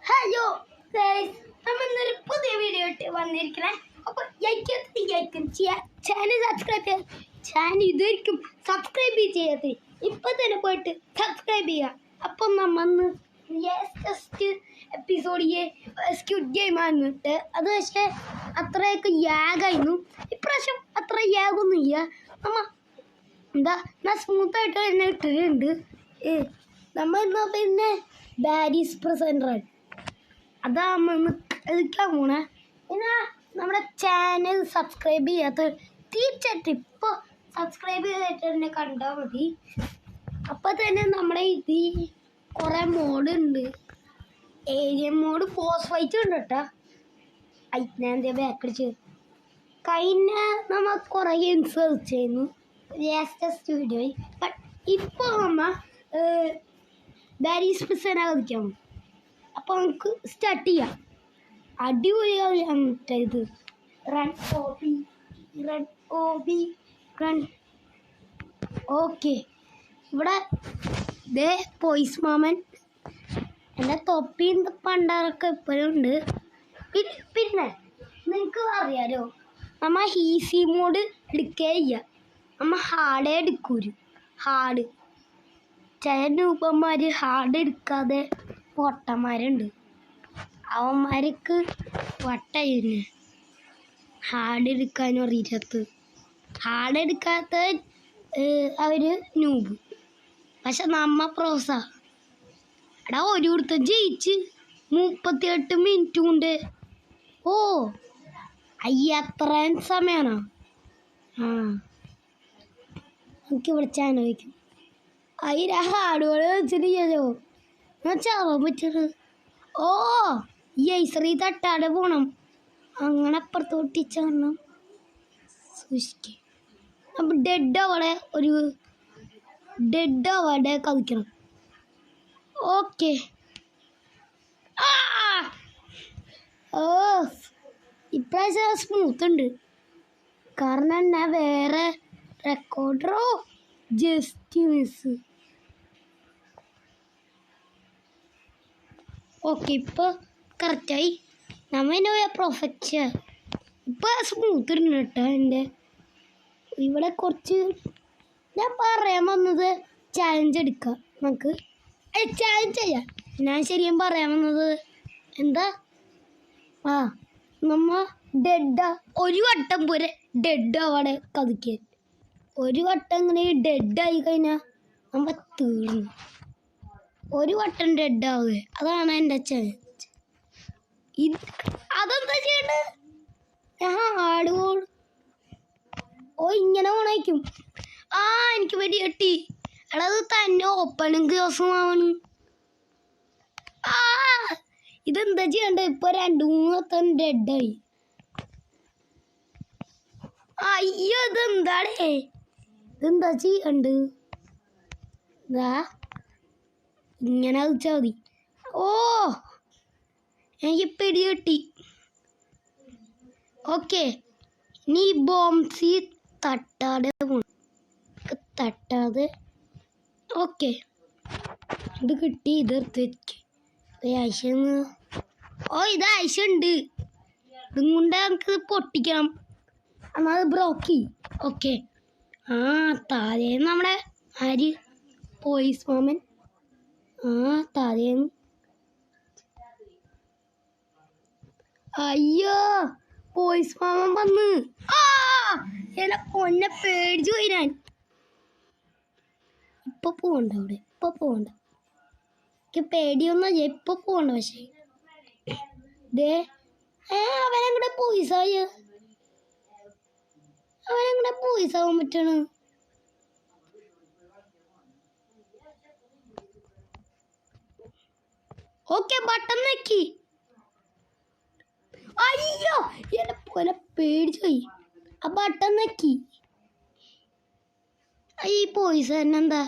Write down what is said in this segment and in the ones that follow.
Hello guys, നമ്മൾ ഇന്നൊരു പുതിയ വീഡിയോ ഇട്ട് വന്നിരിക്കണേ. അപ്പോൾ ചാനൽ സബ്സ്ക്രൈബ് ചെയ്യാം. ചാനൽ ഇതായിരിക്കും സബ്സ്ക്രൈബ് ചെയ്യാത്ത ഇപ്പം തന്നെ പോയിട്ട് സബ്സ്ക്രൈബ് ചെയ്യുക. അപ്പം നമ്മൾ എപ്പിസോഡിയെ സ്ക്വിഡ് ഗെയിം ആയിട്ട് അത് പക്ഷേ അത്രയൊക്കെ യാഗായിരുന്നു. ഇപ്രാവശ്യം അത്ര യാഗൊന്നുമില്ല. നമ്മൾ ഞാൻ സ്മൂത്തായിട്ട് തന്നെ ഇട്ടിട്ടുണ്ട്. നമ്മൾ എന്നാൽ പിന്നെ ബാരിസ് പ്രസൻറ്റർ അതാകുമ്പോൾ കളിക്കാൻ പോണേ. പിന്നെ നമ്മുടെ ചാനൽ സബ്സ്ക്രൈബ് ചെയ്യാത്ത തീർച്ചയായിട്ടും ഇപ്പോൾ സബ്സ്ക്രൈബ് ചെയ്തിട്ട് തന്നെ കണ്ടാൽ മതി. അപ്പോൾ തന്നെ നമ്മുടെ ഇതിൽ കുറേ മോഡ് ഉണ്ട്. ഏരിയൻ മോഡ്, ബോസ് ഫൈറ്റ് ഉണ്ട് കേട്ടോ. അതിനെന്താ ബാക്കടിച്ച് കഴിഞ്ഞ നമ്മൾ കുറേ ഗെയിംസ് കളിച്ചായിരുന്നു ലാസ്റ്റസ്റ്റ് വീഡിയോയിൽ. ബട്ട് ഇപ്പോൾ നമ്മൾ ബാരിസ് പ്രസൻറ്റർ കളിക്കാം. അപ്പോൾ നമുക്ക് സ്റ്റാർട്ട് ചെയ്യാം. അടിപൊളിയാണ് ഇത്. Run run. ഓക്കെ, ഇവിടെ ദേ പോയിസ് മാമൻ. എൻ്റെ തൊപ്പിയും പണ്ടാറൊക്കെ ഇപ്പോഴും ഉണ്ട്. പിന്നെ നിങ്ങൾക്ക് അറിയാലോ, നമ്മൾ ഈസി മോഡ് എടുക്കുകയില്ല, നമ്മൾ ഹാർഡേ എടുക്കൂരു. ഹാർഡ് ചില രൂപന്മാർ ഹാർഡ് എടുക്കാതെ പൊട്ടന്മാരുണ്ട്. അവന്മാർക്ക് വട്ടായിരുന്നു ഹാർഡ് എടുക്കാനും അറിയാത്ത. ഹാർഡ് എടുക്കാത്ത അവർ നൂബ്. പക്ഷെ നമ്മ പ്രോസ എടാ ഒരുത്തം ജയിച്ച് 38 മിനിറ്റ് കൊണ്ട്. ഓ അത്രയും സമയമാണോ? എനിക്കിവിടെ ചാനൽ വയ്ക്കും. അതിന് ഹാർഡോട് വെച്ചിട്ടില്ലല്ലോ, ഞാൻ ചാവാൻ പറ്റത്. ഓ ഈ ഐസറി തട്ടാതെ പോകണം. അങ്ങനെ അപ്പുറത്തോട്ടിച്ചണം സൂക്ഷിക്കുക. നമ്മൾ ഡെഡ് അവിടെ കളിക്കണം. ഓക്കെ. ഓ ഇപ്രാവശ്യം സ്മൂത്ത് ഉണ്ട്. കാരണം എന്നാ വേറെ റെക്കോർഡറോ ജസ്റ്റ് മിസ്. ഓക്കെ, ഇപ്പോൾ കറക്റ്റായി. നമ്മൾ തന്നെ പോയാൽ പെർഫെക്റ്റ്. ഇപ്പോൾ സ്മൂത്ത് ഉണ്ട് കേട്ടോ. എൻ്റെ ഇവിടെ കുറച്ച് ഞാൻ പറയാൻ വന്നത് ചാലഞ്ച് എടുക്കാം. നമുക്ക് ചാലഞ്ച് ചെയ്യാം. ഞാൻ ശരിയും പറയാൻ വന്നത് എന്താ, നമ്മൾ ഒരു വട്ടം പോരെ ഡെഡ് അവിടെ കതിക്കാൻ. ഒരു വട്ടം ഇങ്ങനെ ഡെഡായി കഴിഞ്ഞാൽ നമ്മൾ തീർന്നു. ഒരു വട്ടം ഡെഡ് ആവുക, അതാണ് എൻ്റെ ചാലഞ്ച്. അതെന്താ ചെയ്യണ്ടത്? ഞാൻ ഹാർഡ് മോഡ് ഇങ്ങനെ ഓണായിരിക്കും. എനിക്ക് വെടി കെട്ടി. എടാ അത് തന്നെ ഓപ്പണിങ് ദിവസമാണ്. ഇതെന്താ ചെയ്യണ്ടേ? ഇപ്പൊ 2-3 വട്ടം ഡെഡായി. അയ്യോ ഇതെന്താടേ? ഇതെന്താ ചെയ്യണ്ട്? ഇങ്ങനെ കളിച്ചാൽ മതി. ഓ എനിക്ക് പിടി കിട്ടി. ഓക്കെ, ഇനി ബോംസി തട്ടാതെ ഓക്കെ ഇത് കിട്ടി. ഇതെടുത്ത് വെക്ക്. ഇത് ആവശ്യമുണ്ട്. ഇതും കൊണ്ട് നമുക്ക് പൊട്ടിക്കണം. എന്നാൽ ബ്രോക്കി. ഓക്കെ, താഴേന്ന് നമ്മുടെ ആര് പോയിസ് മാമൻ. താഴേന്ന്. അയ്യോ പോയിസ് മാമൻ വന്ന്. എന്നെ പൊന്നെ പേടിച്ചു പോയി ഞാൻ. ഇപ്പൊ പോകണ്ട അവിടെ, ഇപ്പൊ പോകണ്ട. എനിക്ക് പേടിയൊന്നും ഇപ്പൊ പോകണ്ട. പക്ഷേ അവനെങ്ങനെ പോയിസാവാൻ പറ്റണ? ഓക്കെ, ബട്ടൺ നെക്കി. അയ്യോ എന്നെ പോലെ പേടിച്ചു പോയി. ആ ബട്ടൺ നെക്കി. ഈ പോയിസ് തന്നെ എന്താ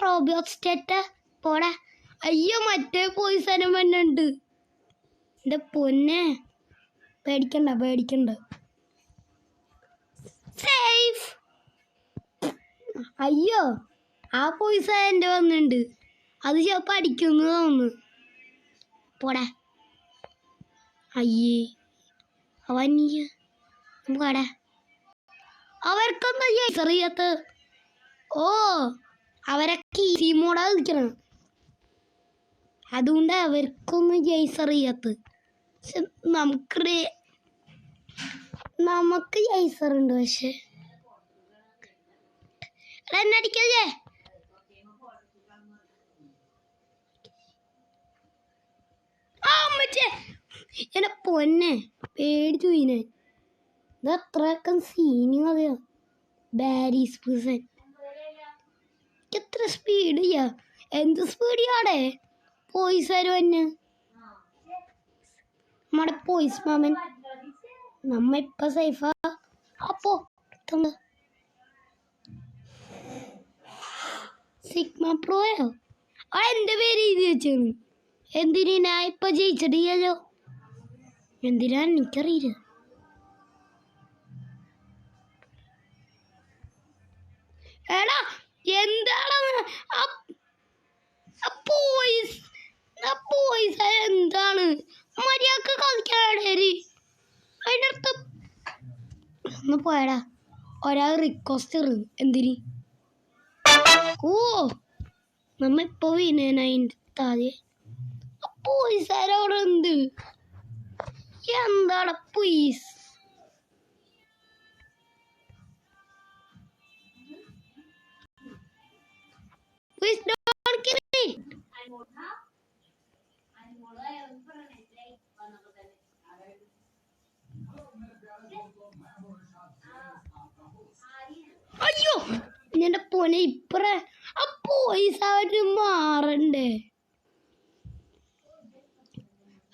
റോബോട്ട് സ്റ്റേറ്റ് പോടാ. അയ്യോ മറ്റേ പോയിസനം വന്നുണ്ട്. എൻ്റെ പൊന്നെ പേടിക്കണ്ട. സേഫ്. അയ്യോ ആ പോയിസ എൻ്റെ വന്നിട്ടുണ്ട്. അത് ചിലപ്പോൾ അടിക്കുന്നു തോന്നുന്നു. പോടാ. അയ്യേ അവൻ പോടാ. അവർക്കൊന്നും അറിയാത്ത. ഓ അവരൊക്കെ ഈസി മോഡാ കളിക്കണം, അതുകൊണ്ട് അവർക്കൊന്നും ജയ്സ് അറിയാത്ത. പക്ഷെ നമുക്ക് ജയ്സറുണ്ട്. പക്ഷെ എന്നടിക്കല്ലേ. എന്നെ പൊന്നെ പേടിച്ചു പോയിനെ. ഇത് അത്രയൊക്കെ സീനിങ് അറിയാം. ബാരീസ് പേഴ്സൺ എത്ര സ്പീഡ് ചെയ്യാ, എന്ത് സ്പീഡ് ചെയ്യാടെ. പോയിസാര് തന്നെ നമ്മുടെ പോയിസ് മാമൻ. നമ്മ ഇപ്പൊ സേഫാ. അപ്പോ സിഗ്മ പ്രോയോ എന്റെ പേര് എഴുതി വെച്ചാണ്. എന്തിനാ ഇപ്പൊ ജയിച്ചിട്ടില്ലല്ലോ, എന്തിനാ എനിക്കറിയില്ല. എടാ എന്താണ് എന്താണ് മര്യാദക്ക് കളിക്കാടേരി. അതിൻ്റെ അടുത്ത് ഒന്ന് പോയടാ. ഒരാൾ റിക്വസ്റ്റ് എന്തിന്. ഓ നമ്മ ഇപ്പൊ വിനയനതിൻ്റെ താഴെ പോയിസാരവിടെ എന്ത് എന്താണ് പോയിസ്. അയ്യോ എന്റെ പൊന്നെ ഇപ്പറ ആ പോയിസായിട്ട് മാറണ്ടേ.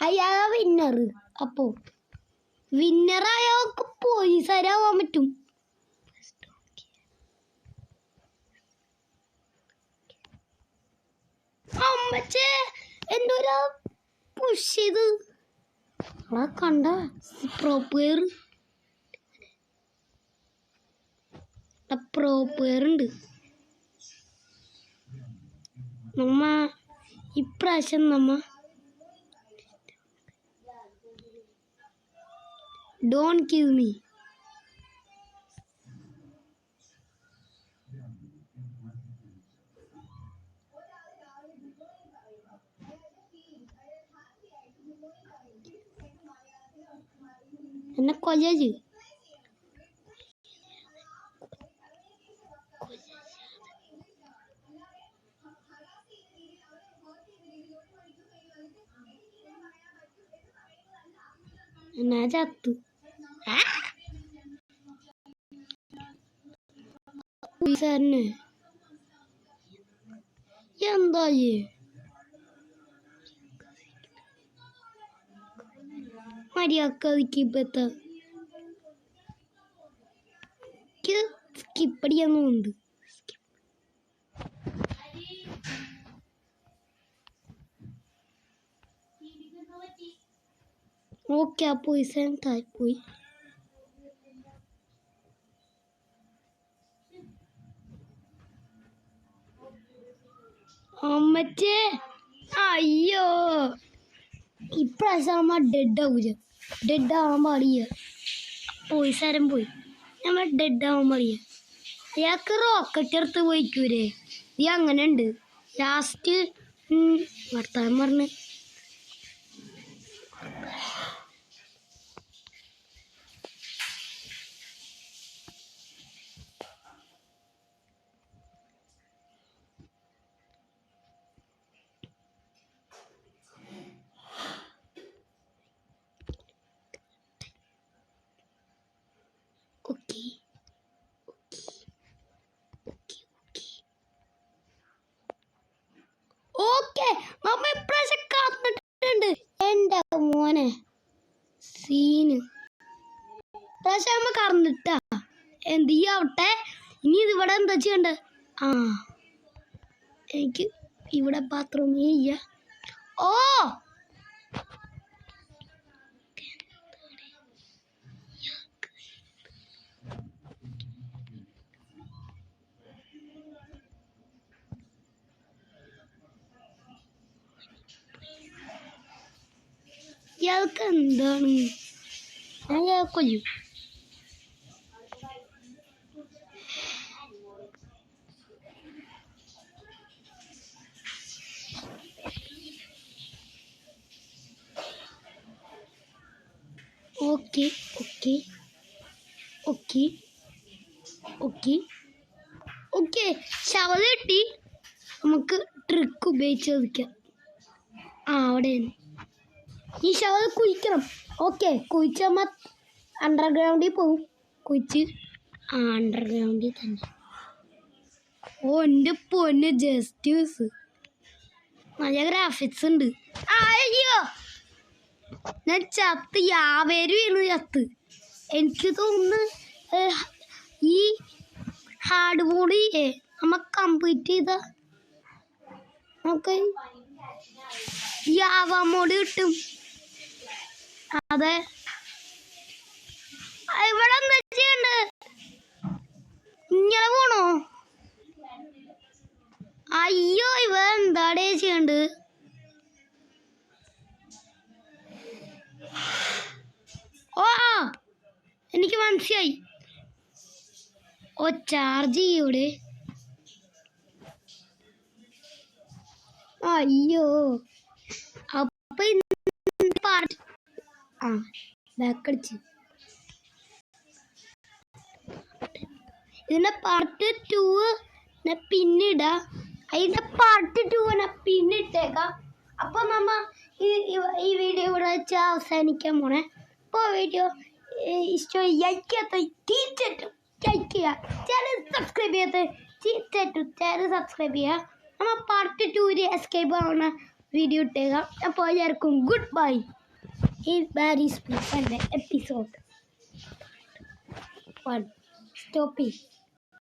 അയാളാ വിന്നർ. അപ്പോ വിന്നറായവർക്ക് പോയിസാരാവാൻ പറ്റും. അമ്മച്ചേ എന്തോരാ പുഷ് ചെയ്ത് അവിടെ കണ്ട പ്രോപ്പർ ഉണ്ട്. നമ്മ ഇപ്രാവശ്യം നമ്മ ഡോൺ കിൽ മീ. എന്നെ കൊല്ലരുത്. എന്നാ ചത്തു. സാറിന് എന്താ മര്യാദക്ക് ഇപ്പത്തെ സ്കിപ്പ് അടിയാന്നുണ്ട്. ഓക്കെ ആ പോയി താഴ്പോയി. അമ്മച്ചേ അയ്യോ ഇപ്രാവശ്യം അമ്മ ഡെഡ് ആവൂല. ഡെഡ് ആവാൻ പാടില്ല. പോയിസാരം പോയി. നമ്മൾ ഡെഡ് ആവാൻ പാടില്ല. അയാൾക്ക് റോക്കറ്റ് എടുത്ത് പോയിക്കൂലേ. ഇത് അങ്ങനെ ഉണ്ട്. ലാസ്റ്റ് വർത്താനം പറഞ്ഞ് ഓക്കെ നമ്മ ഇപ്രാവശ്യം കാത്തിട്ടുണ്ട്. എന്റെ മോനെ സീന് ഇപ്രാവശ്യം നമ്മ കറന്നിട്ടാ. എന്ത് ചെയ്യാവട്ടെ. ഇനി ഇതിവിടെ എന്താ ചെയ്യണ്ട. ആ എനിക്ക് ഇവിടെ ബാത്റൂമേ ചെയ്യാ. ഓ ഇയാൾക്ക് എന്താണ് ഞാൻ കൊല്ലും. Okay okay okay okay okay ശവത കിട്ടി. നമുക്ക് ട്രിക്ക് ഉപയോഗിച്ച് ചോദിക്കാം. അവിടെ ഈ ശവത കുഴിക്കണം. ഓക്കെ കുഴിച്ചമ്മ അണ്ടർഗ്രൗണ്ടിൽ പോവും. കുഴിച്ച് അണ്ടർഗ്രൗണ്ടിൽ തന്നെ. ഓ എൻ്റെ പൊന്ന് ജസ്റ്റീസ് നല്ല ഗ്രാഫിക്സ് ഉണ്ട്. അയ്യോ ഞാൻ ചത്ത് യാവേര് വീണ് ചത്ത്. എനിക്ക് തോന്നുന്നു ഈ ഹാർഡ് മോഡ് നമ്മ കംപ്ലീറ്റ് ചെയ്ത നമുക്ക് യാവ മോഡ് കിട്ടും. അതെ ഇവിടെ എന്താ ചെയ്യണ്ട്? ഇങ്ങനെ പോണോ? അയ്യോ ഇവ എന്താടേ ചെയ്യണ്ട്? ഓ എനിക്ക് മനസ്സിലായി. ഓ ചാർജ് ചെയ്യൂടെ? അയ്യോ അപ്പൊ പാർട്ട് ബാക്കടിച്ച് ഇതിന്റെ പാർട്ട് 2 പിന്നിടാ. അതിന്റെ പാർട്ട് 2 പിന്നിട്ടേക്കാം. അപ്പൊ നമ്മ ഈ വീഡിയോ ഇവിടെ വെച്ച് അവസാനിക്കാൻ പോണേ. അപ്പോൾ വീഡിയോ ഇഷ്ടമായി ലൈക്ക് ചെയ്യാത്ത തീർച്ചയായിട്ടും ലൈക്ക് ചെയ്യുക. ചാനൽ സബ്സ്ക്രൈബ് ചെയ്യാത്ത തീർച്ചയായിട്ടും ചാനൽ സബ്സ്ക്രൈബ് ചെയ്യുക. നമ്മൾ പാർട്ട് 2 എസ്കേപ്പ് ആവുന്ന വീഡിയോ ഇട്ടേക്കാം. അപ്പോൾ എല്ലാവർക്കും ഗുഡ് ബൈ. ഈ ബാരീസ് എപ്പിസോഡ് 1 സ്റ്റോപ്പ് ചെയ്യും.